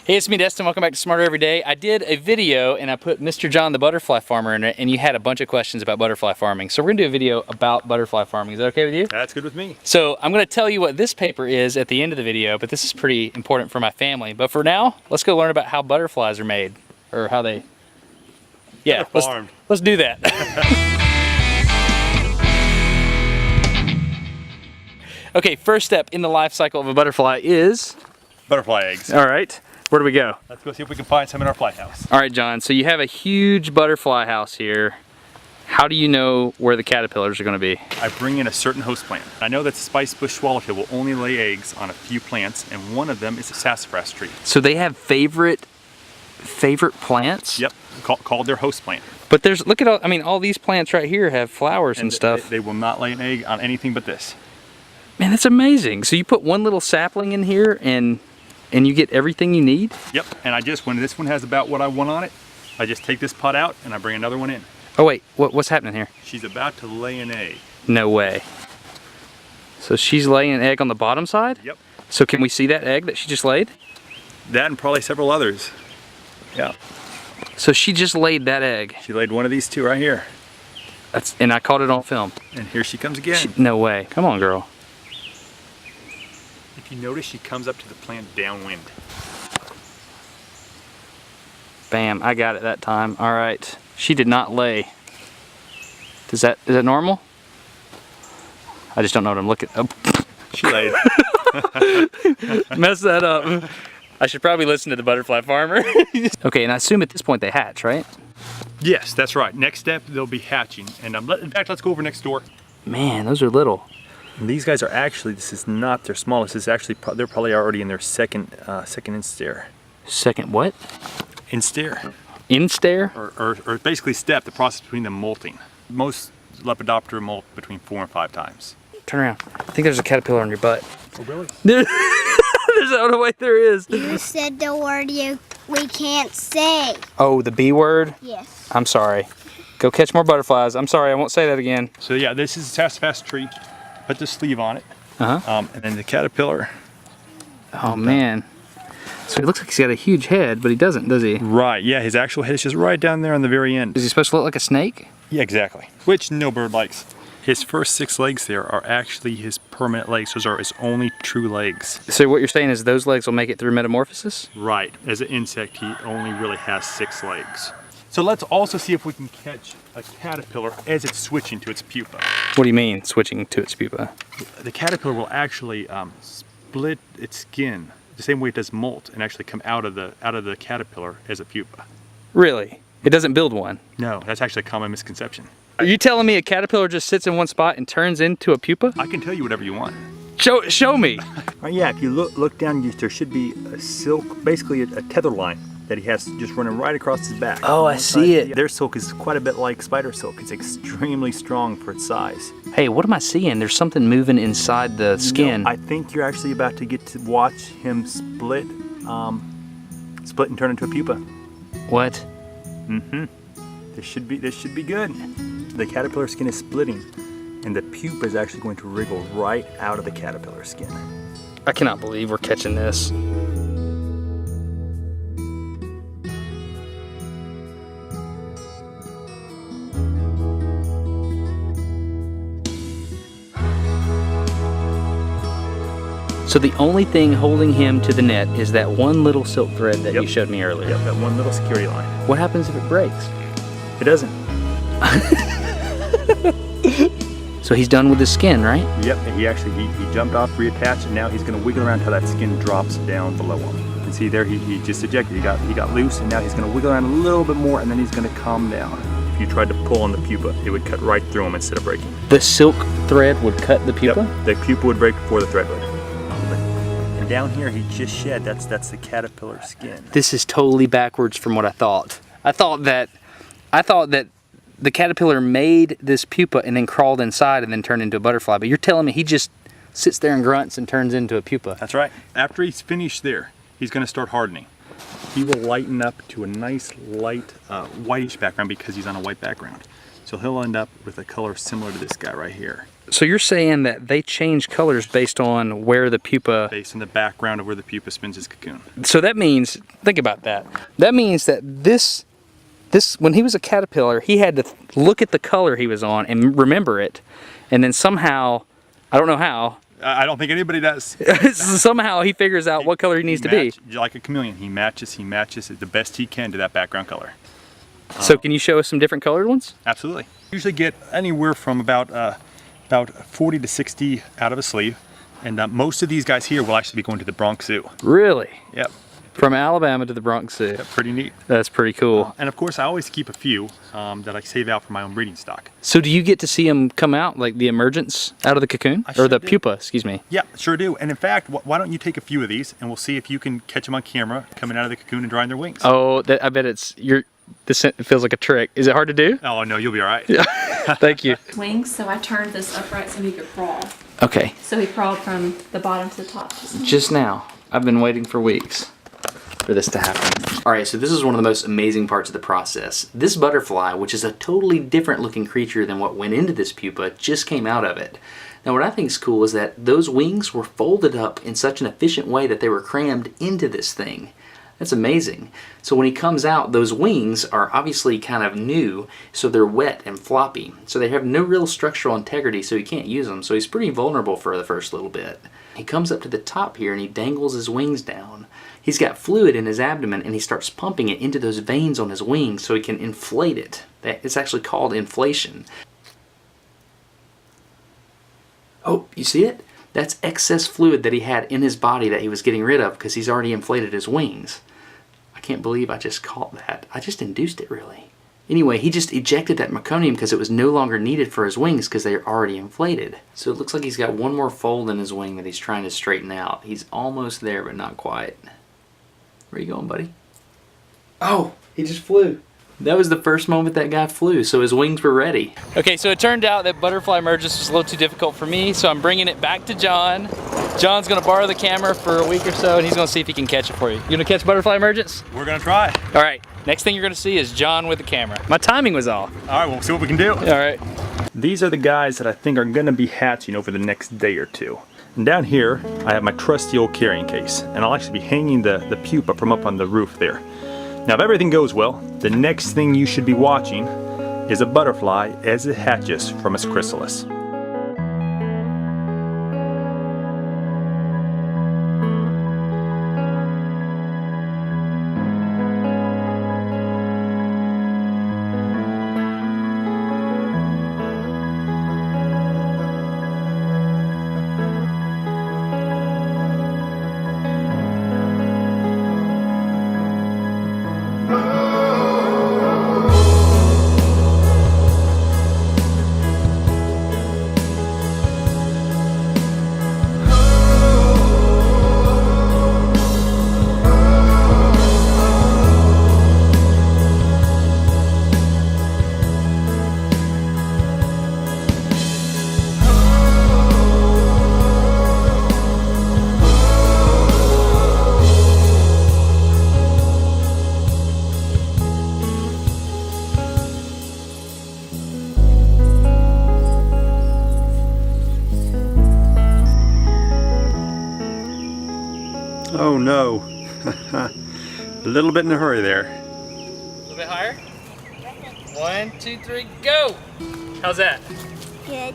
Hey, it's me, Destin. Welcome back to Smarter Every Day. I did a video and I put Mr. John the butterfly farmer in it, and you had a bunch of questions about butterfly farming. So we're gonna do a video about butterfly farming. Is that okay with you? That's good with me. So I'm gonna tell you what this paper is at the end of the video, but this is pretty important for my family. But for now, let's go learn about how butterflies are made, or how they, yeah, let's do that. Okay, first step in the life cycle of a butterfly is? Butterfly eggs. All right. Where do we go? Let's go see if we can find some in our fly house. All right, John, so you have a huge butterfly house here. How do you know where the caterpillars are gonna be? I bring in a certain host plant. I know that spice bush swallowtail will only lay eggs on a few plants, and one of them is a sassafras tree. So they have favorite plants? Yep, called their host plant. But there's, look at all, I mean, all these plants right here have flowers and stuff. They will not lay an egg on anything but this. Man, that's amazing. So you put one little sapling in here and you get everything you need? Yep, and when this one has about what I want on it, I just take this pot out and I bring another one in. Oh wait, what's happening here? She's about to lay an egg. No way. So she's laying an egg on the bottom side? Yep. So can we see that egg that she just laid? That and probably several others. Yeah. So she just laid that egg. She laid one of these two right here. And I caught it on film. And here she comes again. No way. Come on, girl. If you notice, she comes up to the plant downwind. Bam, I got it that time. All right, she did not lay. Is that normal? I just don't know what I'm looking. Oh. She laid. Mess that up. I should probably listen to the butterfly farmer. Okay, and I assume at this point they hatch, right? Yes, that's right. Next step, they'll be hatching. And in fact, let's go over next door. Man, those are little. And these guys are actually, this is not their smallest. This is actually, they're probably already in their second instare. Second what? Instare. Instare? Or basically step, the process between them molting. Most Lepidoptera molt between 4 and 5 times. Turn around. I think there's a caterpillar on your butt. Oh, really? Oh, wait, there is. You said the word we can't say. Oh, the B word? Yes. I'm sorry. Go catch more butterflies. I'm sorry, I won't say that again. So yeah, this is a sassafras tree. Put the sleeve on it. Uh-huh. And then the caterpillar. Oh, man. So he looks like he's got a huge head, but he doesn't, does he? Right, yeah, his actual head is just right down there on the very end. Is he supposed to look like a snake? Yeah, exactly. Which no bird likes. His first 6 legs there are actually his permanent legs. Those are his only true legs. So what you're saying is those legs will make it through metamorphosis? Right. As an insect, he only really has 6 legs. So let's also see if we can catch a caterpillar as it's switching to its pupa. What do you mean, switching to its pupa? The caterpillar will actually split its skin the same way it does molt and actually come out of the caterpillar as a pupa. Really? It doesn't build one? No, that's actually a common misconception. Are you telling me a caterpillar just sits in one spot and turns into a pupa? I can tell you whatever you want. Show me. Yeah, if you look down, there should be a silk, basically a tether line that he has just running right across his back. Oh, I see it. Their silk is quite a bit like spider silk. It's extremely strong for its size. Hey, what am I seeing? There's something moving inside the skin. No, I think you're actually about to get to watch him split and turn into a pupa. What? Mm-hmm. This should be good. The caterpillar skin is splitting, and the pupa is actually going to wriggle right out of the caterpillar skin. I cannot believe we're catching this. So the only thing holding him to the net is that one little silk thread that you showed me earlier. Yep, that one little security line. What happens if it breaks? It doesn't. So he's done with his skin, right? Yep, and he jumped off, reattached, and now he's going to wiggle around until that skin drops down below him. You can see there he just ejected. He got loose, and now he's going to wiggle around a little bit more, and then he's going to calm down. If you tried to pull on the pupa, it would cut right through him instead of breaking. The silk thread would cut the pupa? Yep, the pupa would break before the thread would. And down here he just shed, that's the caterpillar skin. This is totally backwards from what I thought. I thought that the caterpillar made this pupa and then crawled inside and then turned into a butterfly, but you're telling me he just sits there and grunts and turns into a pupa. That's right. After he's finished there, he's going to start hardening. He will lighten up to a nice light whitish background because he's on a white background. So he'll end up with a color similar to this guy right here. So you're saying that they change colors based on where the pupa... based on the background of where the pupa spins his cocoon. So that means, think about that. That means that this when he was a caterpillar, he had to look at the color he was on and remember it. And then somehow, I don't know how, I don't think anybody does. somehow he figures out what color he needs to be. Like a chameleon, he matches the best he can to that background color. So can you show us some different colored ones? Absolutely. Usually get anywhere from about 40 to 60 out of a sleeve. And most of these guys here will actually be going to the Bronx Zoo. Really? Yep. From Alabama to the Bronx Zoo. Yep, pretty neat. That's pretty cool. And of course, I always keep a few that I save out for my own breeding stock. So do you get to see them come out, like the emergence out of the cocoon? I Or sure the do. pupa, excuse me. Yeah, sure do. And in fact, why don't you take a few of these and we'll see if you can catch them on camera coming out of the cocoon and drying their wings. Oh, I bet it feels like a trick. Is it hard to do? Oh no, you'll be all right. Thank you. Wings, so I turned this upright so he could crawl. Okay, So he crawled from the bottom to the top. just now. I've been waiting for weeks for this to happen. All right, so this is one of the most amazing parts of the process. This butterfly, which is a totally different looking creature than what went into this pupa, just came out of it. Now what I think is cool is that those wings were folded up in such an efficient way that they were crammed into this thing. That's amazing. So when he comes out, those wings are obviously kind of new, so they're wet and floppy. So they have no real structural integrity, so he can't use them. So he's pretty vulnerable for the first little bit. He comes up to the top here and he dangles his wings down. He's got fluid in his abdomen and he starts pumping it into those veins on his wings so he can inflate it. It's actually called inflation. Oh, you see it? That's excess fluid that he had in his body that he was getting rid of because he's already inflated his wings. I can't believe I just caught that. I just induced it, really. Anyway, he just ejected that meconium because it was no longer needed for his wings because they're already inflated. So it looks like he's got one more fold in his wing that he's trying to straighten out. He's almost there, but not quite. Where are you going, buddy? Oh, he just flew. That was the first moment that guy flew, so his wings were ready. Okay, so it turned out that butterfly emergence was a little too difficult for me, so I'm bringing it back to John. John's gonna borrow the camera for a week or so, and he's gonna see if he can catch it for you. You gonna catch butterfly emergence? We're gonna try. All right, next thing you're gonna see is John with the camera. My timing was off. All right, we'll see what we can do. All right. These are the guys that I think are gonna be hatching over the next day or two. And down here, I have my trusty old carrying case, and I'll actually be hanging the pupa from up on the roof there. Now, if everything goes well, the next thing you should be watching is a butterfly as it hatches from its chrysalis. Oh no, a little bit in a hurry there. A little bit higher. 1, 2, 3, go! How's that? Good.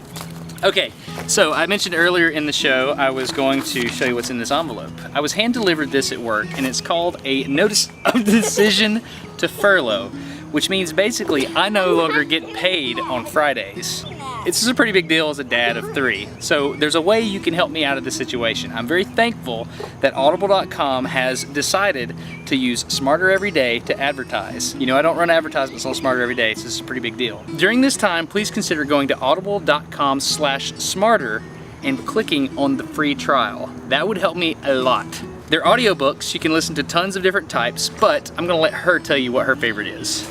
Okay, so I mentioned earlier in the show I was going to show you what's in this envelope. I was hand delivered this at work, and it's called a notice of decision to furlough, which means basically I no longer get paid on Fridays. This is a pretty big deal as a dad of 3, so there's a way you can help me out of this situation. I'm very thankful that Audible.com has decided to use Smarter Every Day to advertise. You know, I don't run advertisements on Smarter Every Day, so this is a pretty big deal. During this time, please consider going to audible.com/smarter and clicking on the free trial. That would help me a lot. They're audiobooks, you can listen to tons of different types, but I'm gonna let her tell you what her favorite is.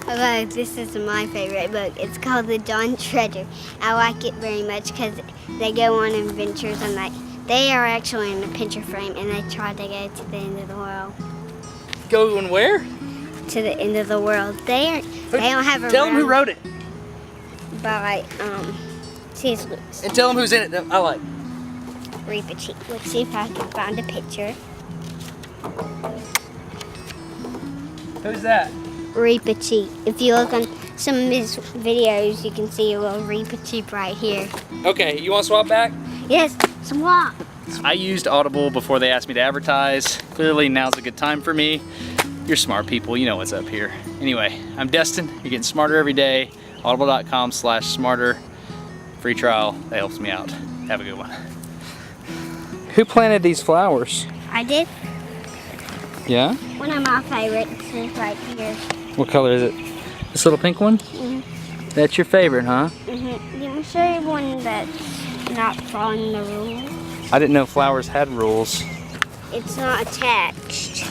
Okay, this is my favorite book. It's called The Dawn Treasure. I like it very much because they go on adventures and they are actually in a picture frame and they try to go to the end of the world. Going where? To the end of the world. They don't have a Tell them who wrote it. by See, it's loose. And tell them who's in it. I like. Reepicheep. Let's see if I can find a picture. Who's that? Reepicheep. If you look on some of his videos, you can see a little Reepicheep right here. Okay, you want to swap back? Yes, swap. I used Audible before they asked me to advertise. Clearly now's a good time for me. You're smart people, you know what's up here. Anyway, I'm Destin. You're getting smarter every day. Audible.com/smarter. Free trial, that helps me out. Have a good one. Who planted these flowers? I did. Yeah? One of my favorites is right here. What color is it? This little pink one? That's your favorite, huh? Let me show you one that's not following the rules. I didn't know flowers had rules. It's not attached.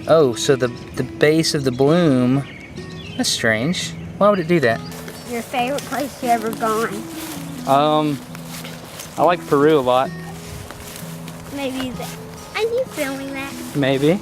Oh, so the base of the bloom, that's strange. Why would it do that? Your favorite place you ever gone? I like Peru a lot. Maybe that. Are you filming that? Maybe.